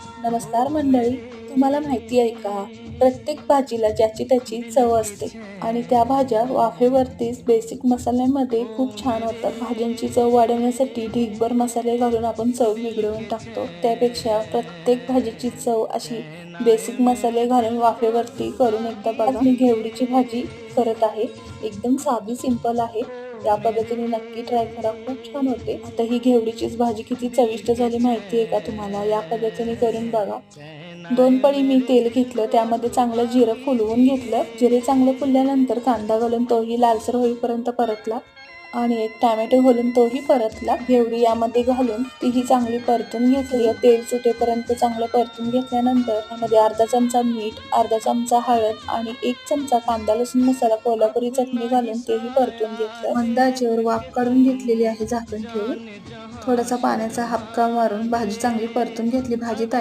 नमस्कार मंडळी, तुम्हाला माहिती आहे का? प्रत्येक भाजीला ज्याची त्याची चव असते आणि त्या भाज्या वाफेवरतीच बेसिक मसाल्यामध्ये खूप छान होतात. भाज्यांची चव वाढवण्यासाठी ढीगभर मसाले घालून आपण चव बिघडवून टाकतो. त्यापेक्षा प्रत्येक भाजीची चव अशी बेसिक मसाले घालून वाफेवरती करून एकदा बघा. आज मी घेवडीची भाजी करत आहे. एकदम साधी सिंपल आहे. या पद्धतीने नक्की ट्राय करा, खूप छान होते. आता ही घेवडीचीच भाजी किती चविष्ट झाली माहिती आहे का तुम्हाला? या पद्धतीने करून बघा. 2 पळी मी तेल घेतलं, त्यामध्ये चांगलं जिरं फुलवून घेतलं. जिरे चांगलं फुलल्यानंतर कांदा घालून तोही लालसर होईपर्यंत परतला आणि एक टोमॅटो घालून तोही परतला. घेवडी यामध्ये घालून तीही चांगली परतून घेतली. तेल सुटेपर्यंत चांगलं परतून घेतल्यानंतर त्यामध्ये अर्धा चमचा मीठ, अर्धा चमचा हळद आणि 1 चमचा कांदा लसूण मसाला कोल्हापुरी चटणी घालून तेही परतून घेतलं. मंद आचेवर वाफ काढून घेतलेली आहे झाकण ठेवून. थोडासा पाण्याचा हापका मारून भाजी चांगली परतून घेतली. भाजी तयार